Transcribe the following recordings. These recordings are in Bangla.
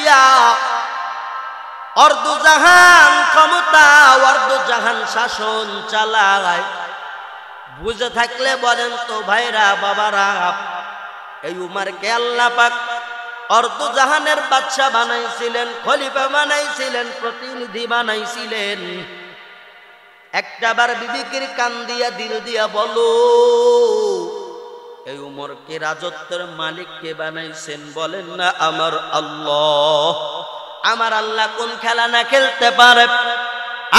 দিয়া অর্ধ জাহান ক্ষমতা, অর্ধ জাহান শাসন চালায়। বুঝে থাকলে বলেন তো ভাইরা বাবারা, এই উমরকে আল্লাহ পাক অর্ধ জাহানের বাদশা বানাইছিলেন, খলিফা বানাইছিলেন, প্রতিনিধি বানাইছিলেন। একটাবার বিবিকের কান দিয়া দিল দিয়া বলো, এই উমরকে রাজত্বের মালিক কে বানাইছেন? বলেন না আমার আল্লাহ। আমার আল্লাহ কোন খেলা না খেলতে পারে?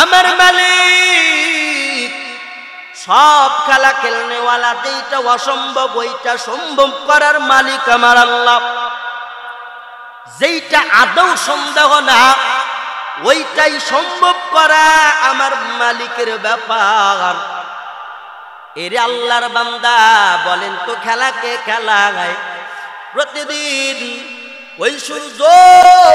আমার মালিক সব খেলা খেলনেওয়ালা। যেটা অসম্ভব ওইটা সম্ভব করার মালিক আমার আল্লাহ। যেটা আদৌ সন্দেহ না ওইটাই সম্ভব করা আমার মালিকের ব্যাপার। এরে আল্লাহর বান্দা, বলেন তো খেলাকে খেলায় প্রতিদিন ওই সূর্য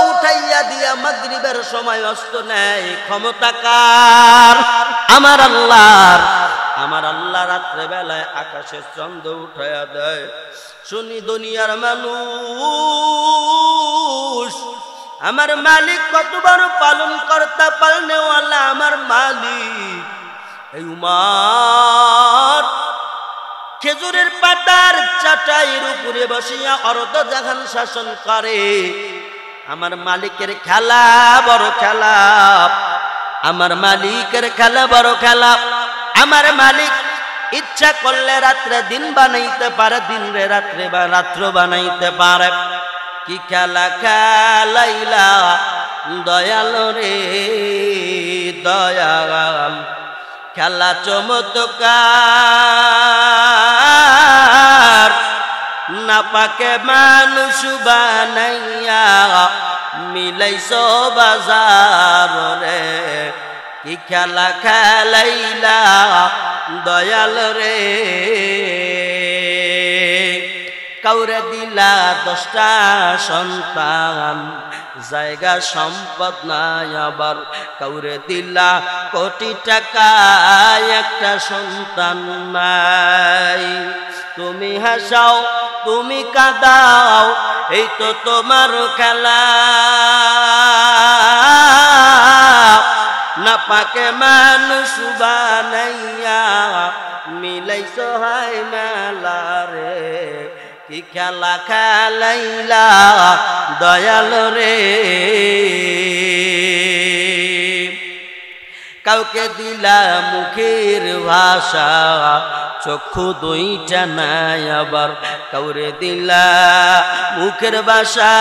উঠাইয়া দিয়া মাগরিবের সময় অস্ত নেয়, ক্ষমতা কার? আমার আল্লাহর। আমার আল্লাহ রাত্রে বেলায় আকাশে চন্দ্র উঠাইয়া দেয়। শুনি দুনিয়ার মানুষ, আমার মালিক কত বড় পালন কর্তা, পালনেওয়ালা আমার মালিক। এই উমর খেজুরের পাতার চাটাইয়ের উপরে বসিয়া অর্ধ জাহান শাসন করে। আমার মালিকের খেলা বড় খেলা, আমার মালিকের খেলা বড় খেলা। আমার মালিক ইচ্ছা করলে রাত্রে দিন বানাইতে পারে, দিনরে রাত্রে বা রাত্র বানাইতে পারে। কি খেলা খেলাইলা দয়াল রে দয়াল, খেলা চমৎকার। না পাকে মানুষ বানাইয়া মিলাইছ বাজার রে। কি খেলা খেলাইলা দয়াল রে। কাউরে দিলা 10টা সন্তান, জায়গা সম্পদ নাই আবার। কাউরে দিলা কোটি টাকা, একটা সন্তান নাই। তুমি হাসাও তুমি কাঁদাও, এই তো তোমার খেলা। না পাকে মানুষ বানাইয়া মিলাইছ হায় মেলা রে। কি খেলা খেলাইলা দয়াল রে। কাউকে দিলা মুখের ভাষা, চক্ষু দুইটা নাই আবার। কাউরে দিলা মুখের ভাষা,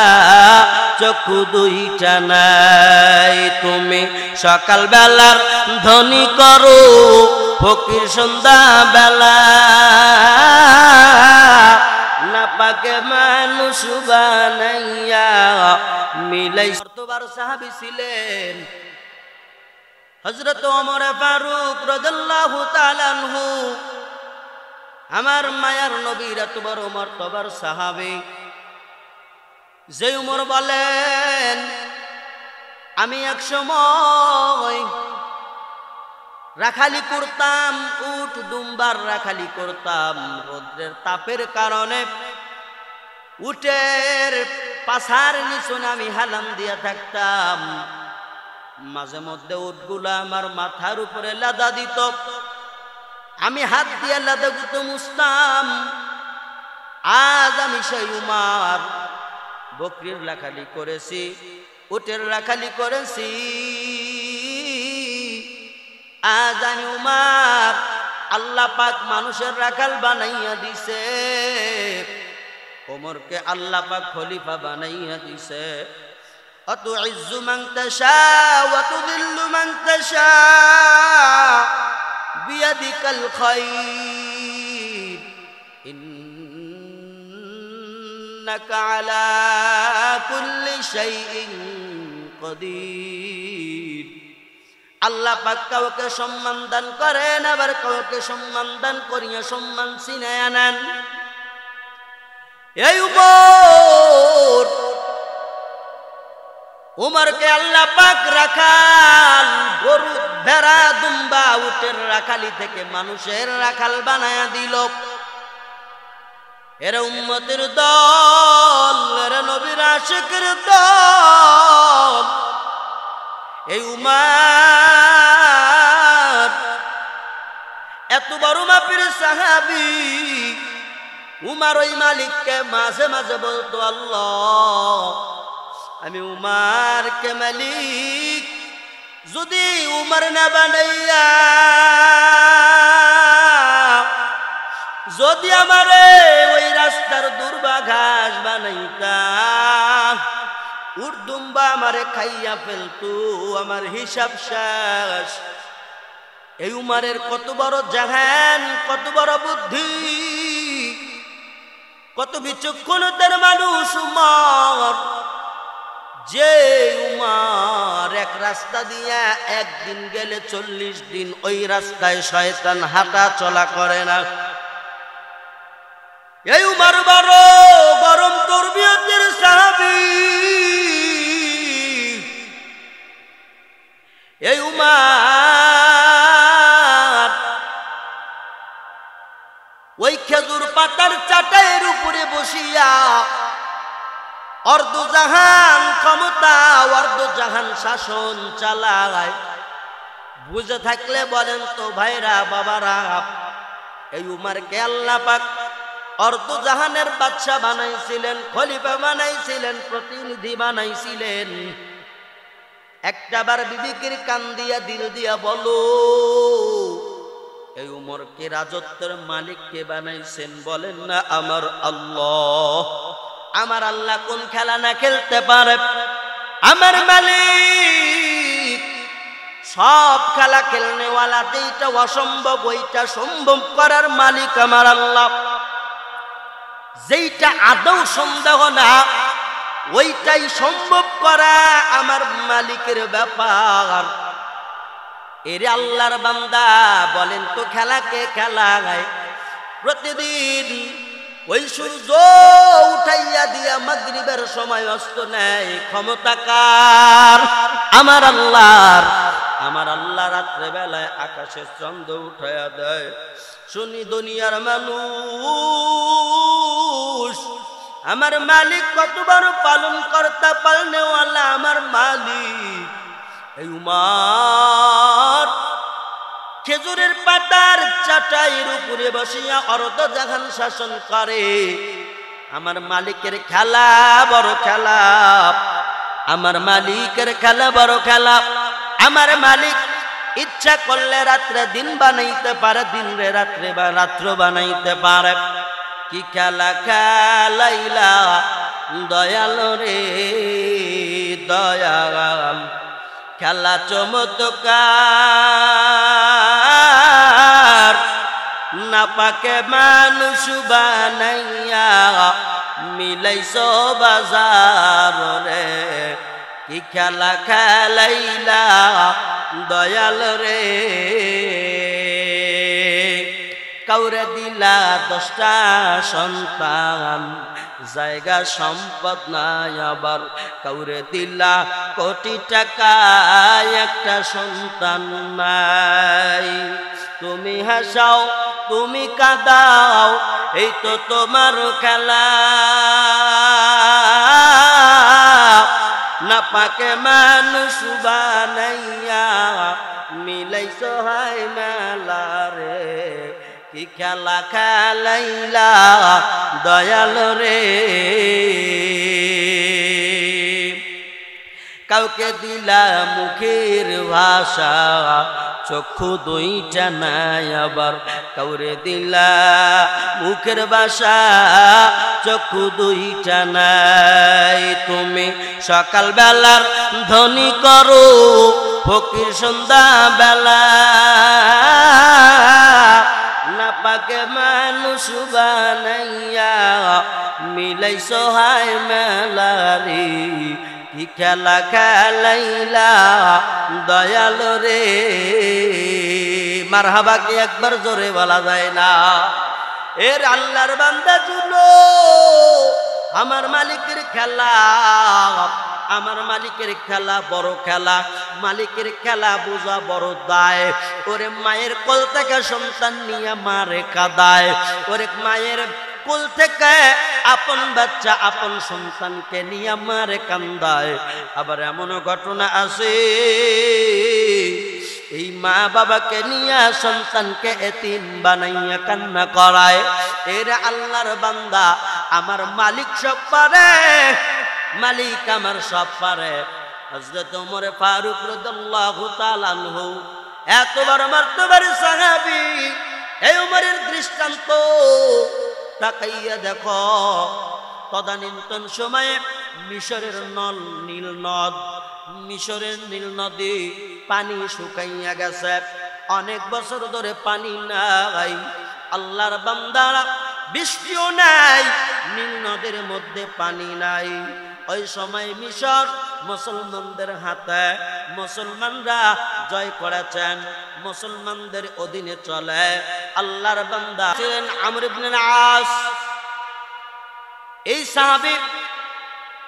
চক্ষু দুইটা নাই। তুমি সকাল বেলার ধনী করো, ফকির সন্ধ্যা বেলা। না পাকে মানুষ বানাইয়া মিলাই। কতবার সাহাবী ছিলেন হযরত ওমর ফারুক রাদিয়াল্লাহু তাআলা আনহু। আমার মায়ার নবীর এত বড় মর্তবার সাহাবী, যে উমর বলেন আমি এক সময় রাখালি করতাম, উট দুম্বার রাখালি করতাম। রোদ্রের তাপের কারণে উটের পাছার নিচে আমি হালাম দিয়া থাকতাম। মাঝে মধ্যে উটগুলা আমার মাথার উপরে লাদা দিত, আমি হাত দিয়ে লাদা গুতো মুছতাম। আজ আমি সেই উমর, বকরির রাখালি করেছি, উটের রাখালি করেছি। আজ আমি উমর, আল্লাহ পাক মানুষের রাখাল বানাইয়া দিছে। ওমরকে আল্লাহ পাক খলিফা বানাইয়া দিছে। আতুইজ্জু মান তাশা ওয়া তুযিল্লু মান তাশা বিয়াদিকাল খায়র, ইন্নাকা আলা কুল্লি শাইইন কাদির। আল্লাহ পাক কাউকে সম্মান দান করেন, আবার কাউকে সম্মান দান করিয়া সম্মান ছিনায়া নেন। এই উমরকে আল্লাহ পাক রাখাল, গরু ভেড়া দুম্বা উটের রাখালি থেকে মানুষের রাখাল বানায়া দিল। এরা উম্মতের দল, এরা নবীর আশিকের দল। এই উমার এত বড় মাপের সাহাবী, উমার ওই মালিককে মাঝে মাঝে বলতো, আল্লাহ আমি উমারকে মালিক যদি উমার না বানাইয়া যদি আমারে ওই রাস্তার দুর্বাঘাস বানাইতা, উর্দুম্বা আমারে খাইয়া ফেলতো, আমার হিসাব শেষ। এই উমারের কত বড় জাহান, কত বড় বুদ্ধি, কত বিচক্ষণতার মানুষ উমর। যে উমর এক রাস্তা দিয়া একদিন গেলে 40 দিন ওই রাস্তায় শয়তান হাঁটা চলা করে না। এই উমর বড় গরম তরবিয়তের সাহাবী। এই উমর ওই খেজুর পাতার চাটাইয়ের উপরে বসিয়া অর্ধজাহান ক্ষমতা, অর্ধজাহান শাসন চালায়। বুঝে থাকলে বলেন তো ভাইরা বাবারা, এই উমরকে আল্লাহ পাক অর্ধজাহানের বাদশা বানাইছিলেন, খলিফা বানাইছিলেন, প্রতিনিধি বানাইছিলেন। একটাবার বিবেকের কান দিয়া দিল দিয়া বলো, এই উমরকে রাজত্বের মালিককে বানাইছেন? বলেন না আমার আল্লাহ। আমার আল্লাহ কোন খেলা না খেলতে পারে? আমার মালিক সব খেলা খেলনেওয়ালা। যেইটা অসম্ভব ওইটা সম্ভব করার মালিক আমার আল্লাহ। যেইটা আদৌ সন্দেহ না ওইটাই সম্ভব করা আমার মালিকের ব্যাপার। এরে আল্লাহর বান্দা, বলেন তো খেলাকে খেলায় প্রতিদিন ওই সূর্য উঠাইয়া দিয়া মাগরিবের সময় অস্ত নেয়, ক্ষমতা কার? আমার আল্লাহর। আমার আল্লাহ রাত্রে বেলায় আকাশে চন্দ্র উঠাইয়া দেয়। শুনি দুনিয়ার মানুষ, আমার মালিক কত বড় পালন কর্তা, পালনেওয়ালা আমার মালিক। এই উমর খেজুরের পাতার চাটাইয়ের উপরে বসিয়া অর্ধজাহান শাসন করে। আমার মালিকের খেলা বড় খেলা, আমার মালিকের খেলা বড় খেলা। আমার মালিক ইচ্ছা করলে রাত্রে দিন বানাইতে পারে, দিন রে রাত্রে বা রাত্র বানাইতে পারে। কি খেলা খেলাইলা দয়াল রে দয়াল, খেলা চমৎকার। না পাকে মানুষ বানাইয়া মিলাইছ বাজার রে। কি খেলা খেলাইলা দয়াল রে। কাউরে দিলা 10টা সন্তান, জায়গা সম্পদ নাই, আবার কাউরে দিলা কোটি টাকা, একটা সন্তান নাই। তুমি হাসাও তুমি কাঁদাও, এই তো তোমার খেলা। না পাকে মানুষ বানাইয়া মিলাইছ হায় মেলা রে। কি খেলা খেলাইলা দয়াল রে। কাউকে দিলা মুখের ভাষা, চক্ষু 2টা নাই, আবার কাউরে দিলা মুখের ভাষা, চক্ষু 2টা নাই। তুমি সকাল বেলার ধনী করো, ফকির সন্ধ্যা বেলা। না পাকে মানুষ বানাইয়া মিলাইছ হায় মেলা রে। কি খেলা খেলাইলা দয়াল রে। মারহাবা কি একবার জোরে বলা যায় না? এর আল্লাহর বান্দা জুলো, আমার মালিকের খেলা, আমার মালিকের খেলা বড় খেলা। মালিকের খেলা বোঝা বড় দায়। ওরে মায়ের কোল থেকে সন্তান নিয়ে মারে কাদায়, ওরে মায়ের কুল থেকে আপন বাচ্চা আপন সন্তানকে নিয়ে মারে কান্দায়। আবার এমন ঘটনা আছে এই মা বাবাকে নিয়ে সন্তানকে এতিম বানাইয়া কান্না করায়। এর আল্লাহর বান্দা, আমার মালিক সব পারে, মালিক আমার সব পারে। হযরত ওমর ফারুক রাদিয়াল্লাহু তাআলা আনহু এত বড় মার্তবার সাহাবী, এই ওমরের দৃষ্টান্ত তাকাইয়া দেখো। তদানীন্তন সময়ে মিশরের মিশরের নীল নদী পানি শুকাইয়া গেছে, অনেক বছর ধরে পানি নাই। আল্লাহর বান্দারা বৃষ্টিও নাই, নীল নদের মধ্যে পানি নাই। ওই সময় মিশর মুসলমানদের হাতে, মুসলমানরা জয় করেছেন, মুসলমানদের অধীনে চলে। আল্লাহর বান্দা ছিলেন আমর ইবনে আস। এই সাহাবী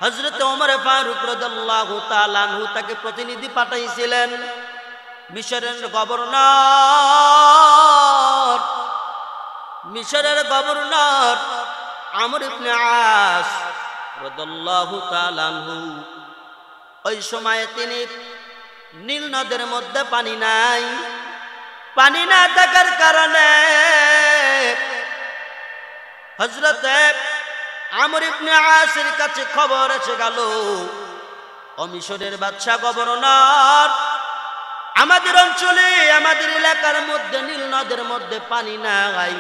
হযরত ওমর ফারুক রাদিয়াল্লাহু তাআলা আনহু তাকে প্রতিনিধি পাঠাইছিলেন। মিশরের গভর্নর আমর ইবনে আস রাদিয়াল্লাহু তাআলা আনহু, ওই সময়ে তিনি নীল নদের মধ্যে পানি নাই, পানি না থাকার কারণে হযরত আমর ইবনে আসের কাছে খবর এসে গেল, ও মিশরের বাদশা গভর্নর, আমাদের অঞ্চলে আমাদের এলাকার মধ্যে নীল নদের মধ্যে পানি নাই,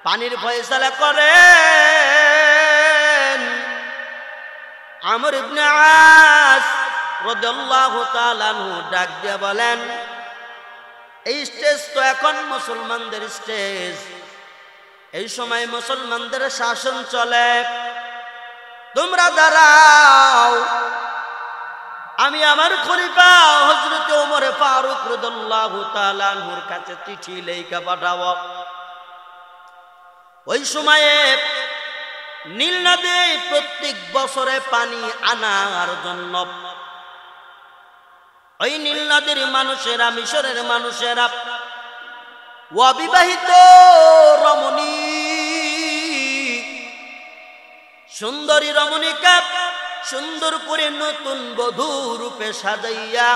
পানির ফয়সালা করেন। আমর ইবনে আস রাদিয়াল্লাহু তাআলা আনহু ডাক দিয়ে বলেন, এই স্টেজ তো এখন মুসলমানদের স্টেজ, এই সময় মুসলমানদের শাসন চলে, তোমরা দাঁড়াও, আমি আমার খলিফা হযরত ওমর ফারুক রাদিয়াল্লাহু তাআলা আনহুর কাছে চিঠি লেখা পাঠাবো। ওই সময়ে নীল নদে প্রত্যেক বছরে পানি আনার জন্য ওই নীল নদীর মানুষেরা, মিশরের মানুষেরা অবিবাহিত রমণী, সুন্দরী রমণীকে সুন্দর করে নতুন বধূ রূপে সাজাইয়া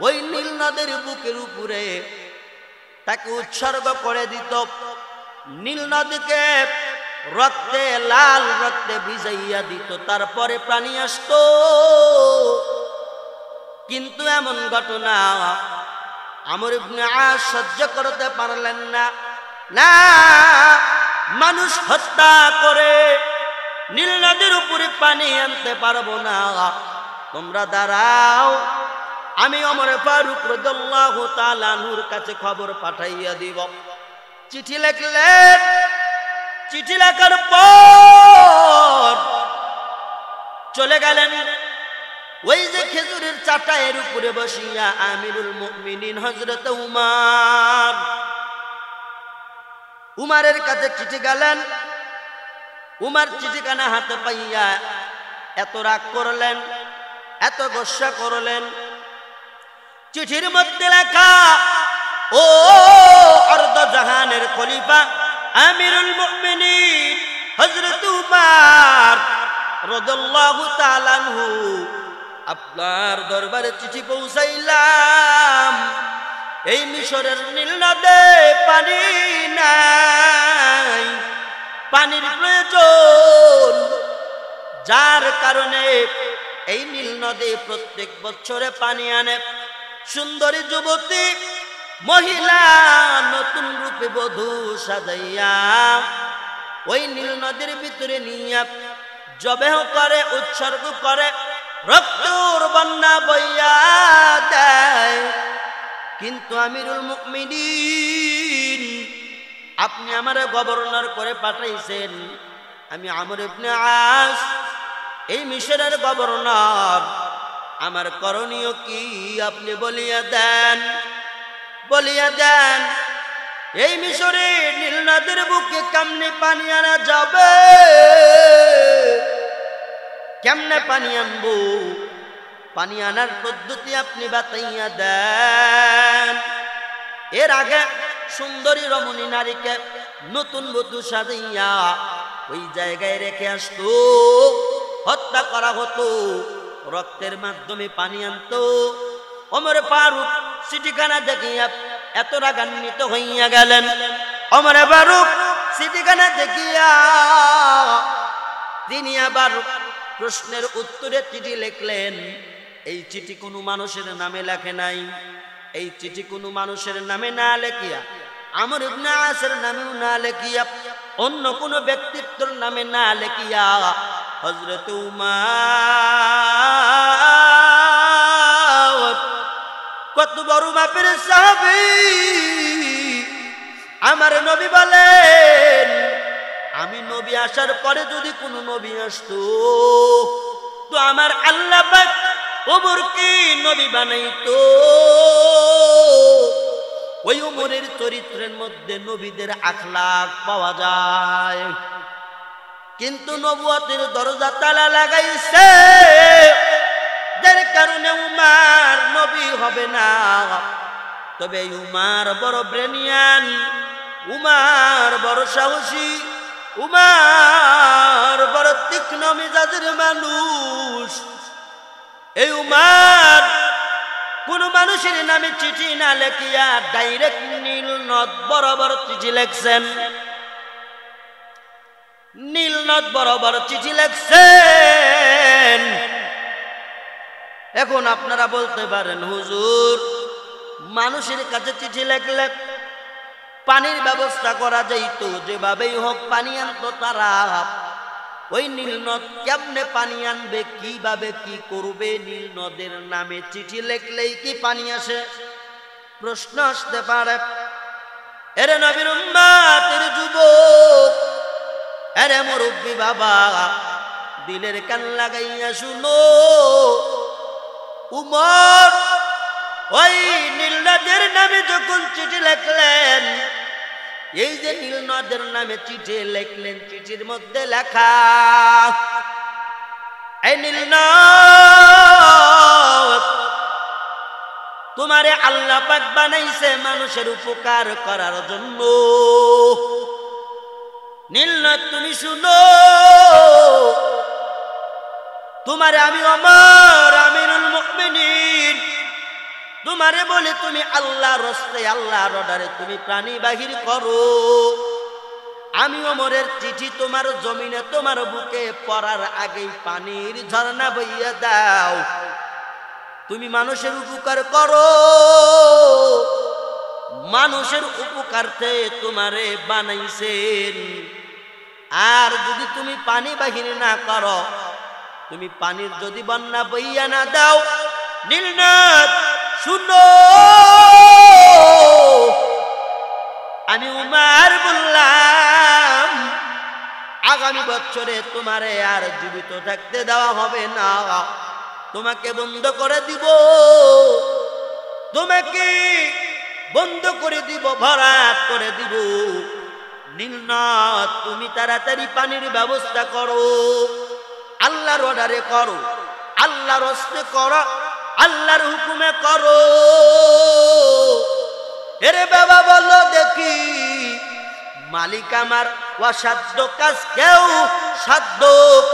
ওই নীল নদের বুকের উপরে তাকে উৎসর্গ করে দিত। নীল নদীকে রক্তে, লাল রক্তে ভিজাইয়া দিত, তারপরে পানি আসতো। কিন্তু এমন ঘটনা আমর ইবনে আস সহ্য করতে পারলেন না। না, মানুষ হত্যা করে নীল নদীর উপরে পানি আনতে পারবো না, তোমরা দাঁড়াও, আমি ওমর ফারুক রাদিয়াল্লাহু তাআলা আনহুর কাছে খবর পাঠাইয়া দিব। চিঠি লিখলেন। চিঠি লেখার পর চলে গেলেন ওই যে খেজুরের চাটাইয়ের উপরে বসিয়া আমিরুল মুমিনিন হযরত উমারের কাছে চিঠি গেলেন। উমার চিঠিখানা হাতে পাইয়া এত রাগ করলেন, এত গোসা করলেন। চিঠির মধ্যে লেখা, ও অর্ধ জাহানের খলিফা আমিরুল মুমিনিন হযরত উমর রাদিয়াল্লাহু তাআলা আনহু, আপনার দরবারে চিঠি পৌঁছাইলাম, এই মিশরের নীল নদে পানি নাই, পানির প্রয়োজন, যার কারণে এই নীল নদে প্রত্যেক বছরে পানি আনে। সুন্দরী যুবতী মহিলা নতুন রূপে বধূ সাজাইয়া ওই নীল নদীর ভিতরে নিয়ে জবেহ করে, উৎসর্গ করে, রক্তের বন্যা বইয়া দেয়। কিন্তু আমিরুল মুমিনিন, আপনি আমার গভর্নর করে পাঠাইছেন, আমি আমর ইবনে আস, এই মিশরের গভর্নর, আমার করণীয় কি আপনি বলিয়া দেন, বলিয়া দেন। এই মিশরে নীল নদীর বুকে কেমনে পানি আনা যাবে, কেমনে পানি আনবো, পানি আনার পদ্ধতি আপনি বাতাইয়া দেন। এর আগে সুন্দরী রমণী নারীকে নতুন বধূ সাজাইয়া ওই জায়গায় রেখে আসতো, হত্যা করা হতো, রক্তের মাধ্যমে পানি আনতো। ওমর ফারুক চিঠিখানা দেখিয়া এত রাগান্বিত হইয়া গেলেন। ওমর ফারুক চিঠিখানা দেখিয়া তিনি আবার প্রশ্নের উত্তরে চিঠি লিখলেন। এই চিঠি কোনো মানুষের নামে লেখে নাই, এই চিঠি কোনো মানুষের নামে না লেখিয়া, আমর ইবনে আসের নামেও না লেখিয়া, অন্য কোনো ব্যক্তিত্বের নামে না লেখিয়া হযরত উমর, কত বড় মাপের সাহাবী, আমার নবী বলেন আমি নবী আসার পরে যদি কোনো নবী আসতো তো আমার আল্লাহ পাক ওমরকে নবী বানাইতো। ওই ওমরের চরিত্রের মধ্যে নবীদের আখলাক পাওয়া যায়, কিন্তু নবুয়তের দরজা তালা লাগাইছে, যার কারণে উমর নবী হবে না। তবে উমর বড় ব্রেনিয়ান, উমর বড় সাহসী, উমর বড় তীক্ষ্ণ মেজাজের মানুষ। এই উমর কোন মানুষের নামে চিঠি না লেখিয়া ডাইরেক্ট নীল নদ বরাবর চিঠি লেখছেন, নীল নদ বরাবর চিঠি লেখছেন। এখন আপনারা বলতে পারেন হুজুর, মানুষের কাছে চিঠি লেখলে পানির ব্যবস্থা করা যাইতো, যেভাবেই হোক পানি আনতো তারা। ওই নীল নদ কেমনে পানি আনবে, কিভাবে কি করবে? নীল নদের নামে চিঠি লেখলেই কি পানি আসে? প্রশ্ন আসতে পারে। এরে নবীর উম্মতের যুবক, এরে মুরব্বী বাবা, দিলের কান লাগাইয়া শুনো। উমর ওই নীল নদের নামে যখন চিঠি লেখলেন, এই যে নীল নদের নামে চিঠি লিখলেন, চিঠির মধ্যে লেখা এই নীল নদ তোমারে আল্লাহ পাক বানাইছে মানুষের উপকার করার জন্য। নীল নদ তুমি শুনো, তোমারে আমি ওমর আমিরুল মুমিনিন তোমারে বলে তুমি আল্লাহর রাস্তায়, আল্লাহর অর্ডারে তুমি প্রাণী বাহির করো। আমি ওমরের চিঠি তোমার জমিনে, তোমার বুকে পড়ার আগেই পানির ঝর্ণা বইয়া দাও। তুমি মানুষের উপকার করো, মানুষের উপকারতে তোমারে বানাইছেন। আর যদি তুমি পানি বাহির না করো, তুমি পানির যদি বন্যা বইয়া না দাও, নীল নদ শুনো, আমি উমর বললাম আগামী বছরে তোমারে আর জীবিত থাকতে দেওয়া হবে না, তোমাকে বন্ধ করে দিব, তোমাকে বন্ধ করে দিব, ভরাট করে দিব। নীল নদ তুমি তাড়াতাড়ি পানির ব্যবস্থা করো, আল্লাহর অর্ডারে করো, আল্লাহর হস্তে করো, আল্লাহর হুকুমে করো। এরে বাবা বলো দেখি, মালিক আমার অসাধ্য কাজ কেউ সাধ্য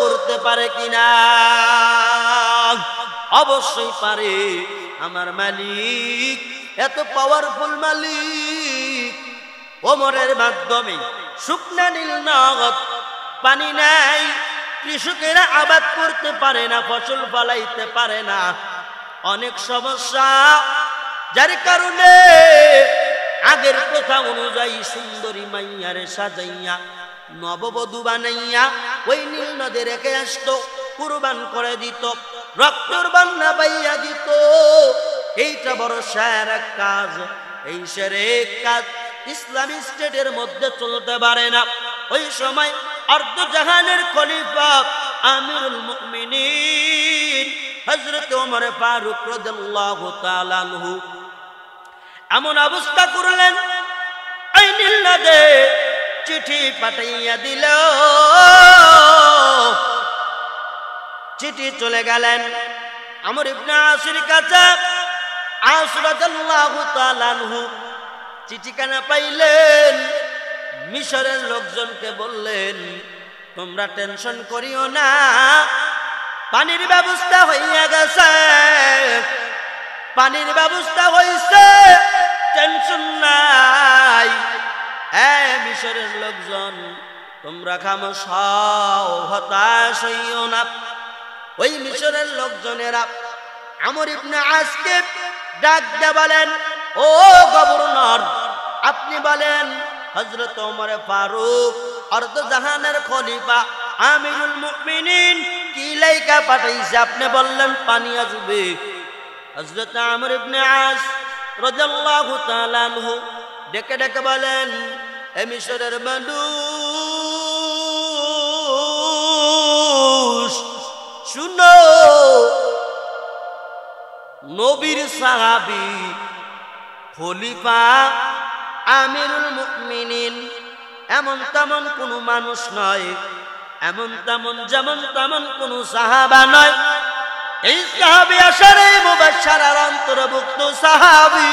করতে পারে কিনা? অবশ্যই পারে। আমার মালিক এত পাওয়ারফুল মালিক। ওমরের মাধ্যমে শুকনা নীল নদ, পানি নাই, কৃষকেরা আবাদ করতে পারে না, ফসল ফলাইতে পারে না, অনেক সমস্যা, যার কারণে আগের কথা অনুযায়ী সুন্দরী মাইয়ারে সাজাইয়া নববধূ বানাইয়া ওই নীল নদে রেখে আসতো, কুরবান করে দিত, রক্তর বন্যা বাইয়া দিত। এইটা বড় সেরেক কাজ। এই সেরেক কাজ ইসলামী স্টেটের মধ্যে চলতে পারে না। ওই সময় অর্ধ জাহানের খলিফা আমিরুল মুমিনিন হযরত ওমর ফারুক রাদিয়াল্লাহু তাআলা আনহু এমন অবস্থা করলেন, এই নীল নদে চিঠি পাঠাইয়া দিল। চিঠি চলে গেলেন আমর ইবনে আসির কাছে। আস রাদিয়াল্লাহু তাআলা আনহু চিঠিখানা পাইলেন, মিশরের লোকজনকে বললেন, তোমরা টেনশন করিও না, পানির ব্যবস্থা হইয়া গেছে, পানির ব্যবস্থা হইছে, টেনশন নাই। মিশরের লোকজন, তোমরা খামোশ হও, হতাশ হইও না। ওই মিশরের লোকজনেরা আমর ইবনে আসকে ডাক দিয়ে বলেন, ও গভর্নর, আপনি বলেন হযরত ওমর ফারুক অর্ধজাহানের খলিফা আমিরুল মুমিনিন কি লাইকা পাঠাইছে, আপনি বললেন পানি আসবে। হযরত আমর ইবনে আস রাদিয়াল্লাহু তাআলা আনহু ডেকে ডেকে বলেন, এ মিশরের মানুষ শুনো, নবীর সাহাবী খলিফা আমিরুল মুমিনিন এমন তেমন কোন মানুষ নয়, এমন তেমন যেমন তেমন কোন সাহাবা নয়। এই সাহাবী আশারে মুবাশশারার অন্তর্ভুক্ত সাহাবী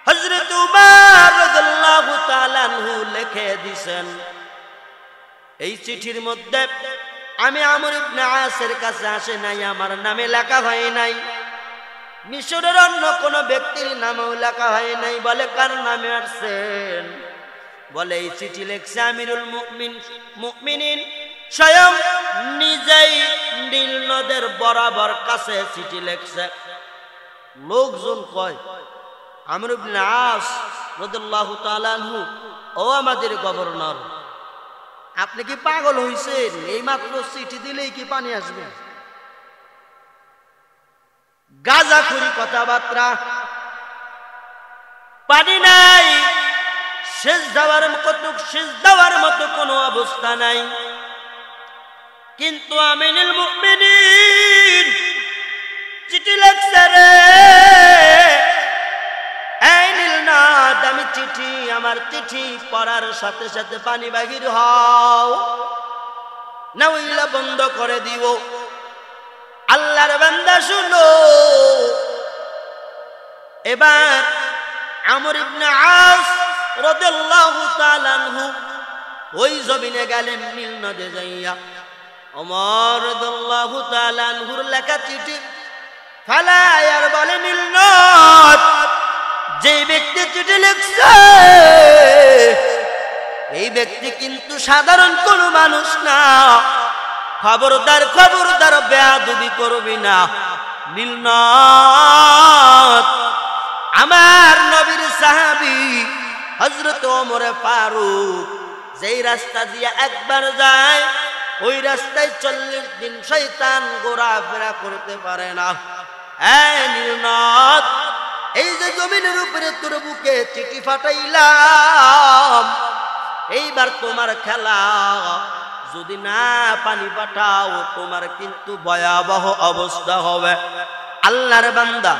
হযরত উমর রাদিয়াল্লাহু তাআলা আনহু লিখে দিয়েছেন, এই চিঠির মধ্যে আমি আমর ইবনে আসের কাছে আসে নাই, আমার নামে লেখা হয় নাই, মিশরের অন্য কোন ব্যক্তির নামেও লেখা হয় নাই। বলে কার নামে আসছেন? বলে এই চিঠি লেখছে আমিরুল মুমিনিন স্বয়ং নিজেই নীল নদের বরাবর কাছে চিঠি লেখছে। লোকজন কয়, আমর ইবনে আস রাদিয়াল্লাহু তাআলা আনহু, ও আমাদের গভর্নর, আপনি কি পাগল হইছেন? এই মাত্র চিঠি দিলেই কি পানি আসবে? গাজাখুরি কথাবার্তা, পানি নাই, শেষ দেওয়ার মতো কোনো অবস্থা নাই। কিন্তু আমিরুল মুমিনিন চিঠি লেখছে রে, এই নীলনদ, আমি চিঠি, আমার চিঠি পড়ার সাথে সাথে পানি বাহির হও, না হইলে বন্ধ করে দিব। আল্লাহর বান্দা শুনো, এবার আমর ইবনে আস রাদিয়াল্লাহু তাআলা আনহু ওই জমিনে গেলেন, নীল নদে যাইয়া ওমর রাদিয়াল্লাহু তাআলা আনহুর লেখা চিঠি ফালায়ার বলে, নীল নদ, যে ব্যক্তি চিঠি লিখছে এই ব্যক্তি কিন্তু সাধারণ কোন মানুষ না, খবরদার খবরদার বেয়াদবি করবি না। নীলনদ আমার নবীর সাহাবী হযরত ওমর ফারুক যেই রাস্তা দিয়ে একবার যায়, ওই রাস্তায় 40 দিন শয়তান ঘোরাফেরা করতে পারে না। এই নীলনদ, এই যে জমিনের উপরে তোর বুকে চিঠি ফাটাইলাম, এইবার তোমার খেলা, যদি না পানি পাঠাও তোমার কিন্তু ভয়াবহ অবস্থা হবে। আল্লাহর বান্দা,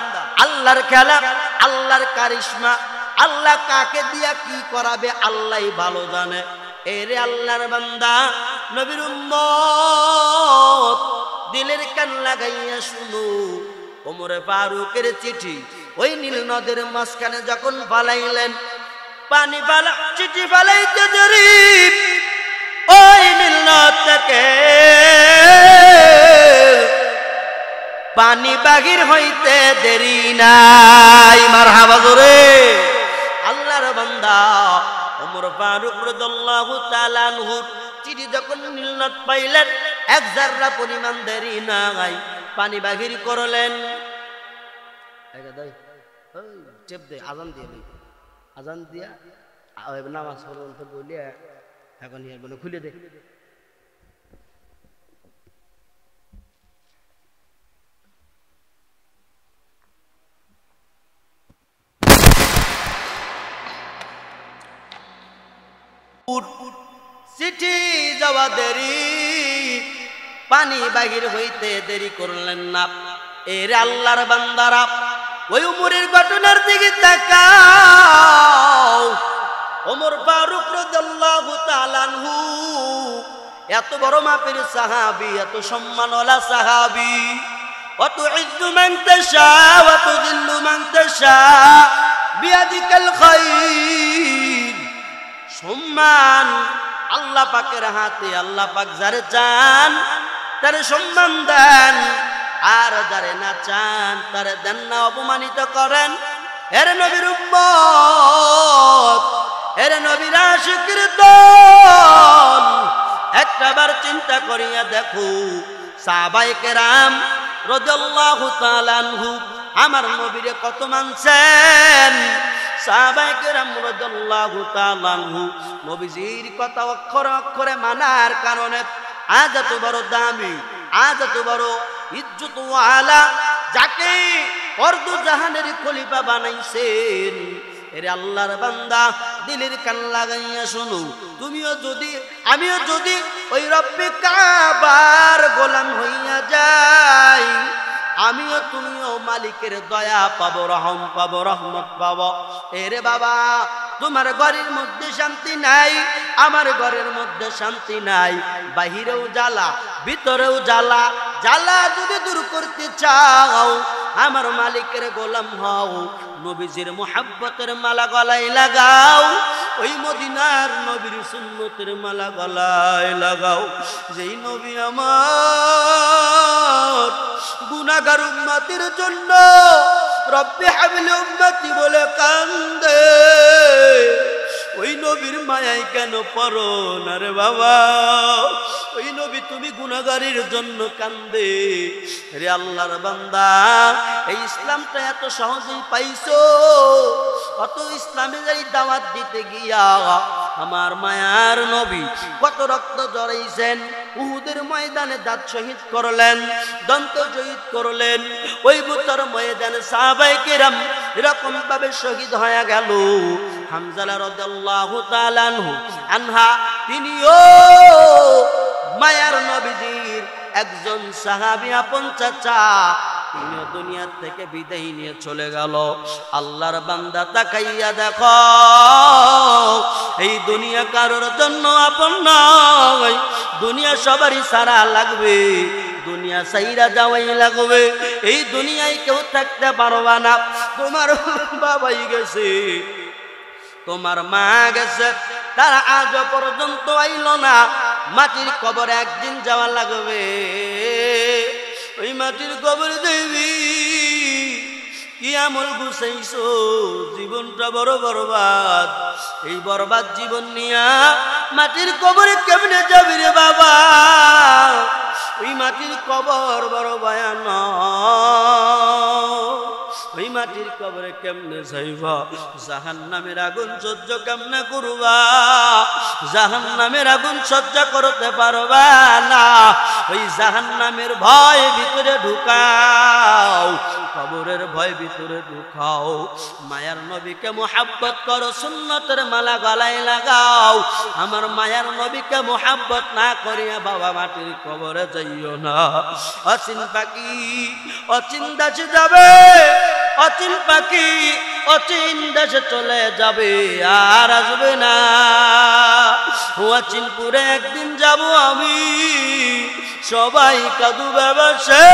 আল্লাহর খেলা, আল্লাহর কারিশমা, আল্লাহ কাকে দিয়া কি করাবে আল্লাহই ভালো জানে। এরে আল্লাহর বান্দা, নবীর উম্মত, দিলের কান লাগাইয়া শুনো, ওমর ফারুকের চিঠি ওই নীল নদের মাঝখানে যখন ফালাইলেন, পানি ফালা চিঠি ফালাইতে দেরি, ওই নীল নদ থেকে পানি বাহির হইতে দেরি নাই। মারহাবা জোরে। আল্লাহর বান্দা ওমর ফারুক রাদিয়াল্লাহু তাআলা আনহু চিঠি যখন নীল নদ পাইলেন, এক জাররা পরিমাণ দেরি নাই, পানি বাহির করলেন। চেপ দে, আজান দিয়ে দিই, আজান দিয়া নামাজ পড়তে বলিয়া এখন খুলে দে। চিঠি যাওয়া দেরি, পানি বাহির হইতে দেরি করলেন না। এর আল্লাহর বান্দারা, ওই উমরের ঘটনার দিকে তাকাও। ওমর ফারুক রাদিয়াল্লাহু তাআলা আনহু এত বড় মাপের সাহাবী, এত সম্মানওয়ালা সাহাবী। ওয়া তুইজ্জু মান তাশা ওয়া তুযিল্লু মান তাশা বিয়াদিকাল খাইর। সম্মান আল্লাহ পাকের হাতে, আল্লাহ পাক যারে চান তারে সম্মান দেন, আর যারে না চান তারে দেন না, অপমানিত করেন। এর নবীর উম্মত, এর নবীর আশিকের দল, একটাবার চিন্তা করিয়া দেখো সাহাবায়ে কেরাম রাদিয়াল্লাহু তাআলা আনহু আমার নবীরে কত মানছেন। সাহাবায়ে কেরাম রাদিয়াল্লাহু তাআলা আনহু নবীজির কথা অক্ষরে অক্ষরে মানার কারণে আজ এত বড় দামি, আজ এত বড় ইজ্জত ওয়ালা, যাকে অর্ধ জাহানের খলিফা বানাইছেন। এরে আল্লাহর বান্দা, দিলের কান লাগাইয়া শোনো, তুমিও যদি আমিও যদি ওই রব্বে কাবার গোলাম হইয়া যাই, আমিও তুমিও মালিকের দয়া পাবো, রহম পাবো, রহমত পাবো। এরে বাবা, তোমার ঘরের মধ্যে শান্তি নাই, আমার ঘরের মধ্যে শান্তি নাই, বাহিরেও জ্বালা ভিতরেও জ্বালা। জ্বালা যদি দূর করতে চাও, আমার মালিকের গোলাম হও, নবীজির মুহাব্বতের মালা গলায় লাগাও, ওই মদিনার নবীর সুন্নতের মালা গলায় লাগাও। যেই নবী আমার গুনাহগার উম্মতের জন্য রব্বি হাবলি উম্মতি বলে কান্দে, ওই নবীর মায়ায় কেন পড়ো না রে বাবা? ওই নবী তুমি গুনাহগারের জন্য কান্দে। রে আল্লাহর বান্দা, এই ইসলামটা এত সহজেই পাইছো, অত ইসলামে যাই দাওয়াত দিতে গিয়া আমার মায়ার নবী কত রক্ত জড়াইছেন। উহুদের ময়দানে দাঁত শহীদ করলেন, দন্ত শহীদ করলেন। ওই বুতর ময়দানে সাহাবায়ে কেরাম এরকম ভাবে শহীদ হয়ে গেল। হামজা রাদিয়াল্লাহু তাআলা আনহা, তিনিও মায়ার নবীজির একজন সাহাবী, আপন চাচা। তিনিও দুনিয়া থেকে বিদায় নিয়ে চলে গেল। আল্লাহর বান্দা, তাকাইয়া দেখো, এই দুনিয়া কারোর জন্য আপন নয়। দুনিয়া সবারই সারা লাগবে, দুনিয়া সাইরা যাওয়াই লাগবে। এই দুনিয়ায় কেউ থাকতে পারবা না। তোমার বাবাই গেছে, তোমার মা গেছে, তারা আজ পর্যন্ত আইল না। মাটির কবরে একদিন যাওয়া লাগবে। ওই মাটির কবর দেবী, কি আমল গুছাইছো, জীবনটা বড় বরবাদ। এই বরবাদ জীবন নিয়া মাটির কবরে কেমনে যাবি রে বাবা? ওই মাটির কবর বড় ভয়ানক। ওই মাটির কবরে কেমনে যাইবা? জাহান্নামের আগুন সহ্য কেমনে করবা? জাহান্নামের আগুন সহ্য করতে পারবা না। ওই জাহান্নামের ভয় ভিতরে ঢুকাও, কবরের ভয় ভিতরে ঢুকাও। মায়ার নবীকে মুহাব্বত করো, সুন্নতের মালা গলায় লাগাও। আমার মায়ার নবীকে মুহাব্বত না করিয়া বাবা মাটির কবরে যাইও না। অচিন পাখি অচিন দেশে যাবে, অচিন পাখি অচিন দেশে চলে যাবে, আর আসবে না। অচিনপুরে একদিন যাব আমি, সবাই কাঁদবে বসে,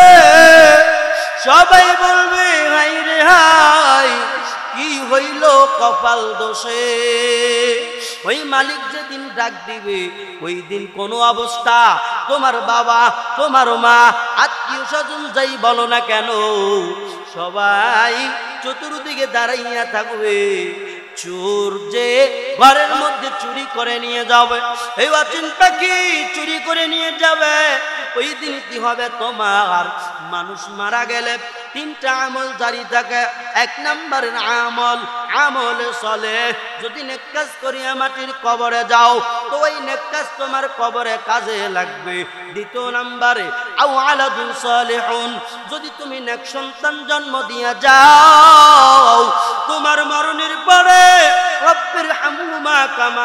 সবাই বলবে হাই রে হাই, কি হইল কপাল দোষে। ওই মালিক যেদিন ডাক দিবে, ওই দিন কোন অবস্থা, তোমার বাবা, তোমার মা, আত্মীয় স্বজন যাই বলো না কেন, সবাই চতুর্দিকে দাঁড়াইয়া থাকবে। চোর যে ঘরের মধ্যে চুরি করে নিয়ে যাবে, এই অচিন পাখি চুরি করে নিয়ে যাবে। ওই দিন কি হবে তোমার? মানুষ মারা গেলে তিনটা আমল জারি থাকে। এক নম্বরের আমল, আমলে চলে। যদি নেক কাজ করিয়া মাটির কবরে যাও, তো ওই নেক কাজ তোমার কবরে কাজে লাগবে। দ্বিতীয় নম্বরে আও আলাদুন সালিহুন, যদি তুমি নেক সন্তান জন্ম দিয়া যাও, তোমার মরণের পরে রব্বির হামহুমা কামা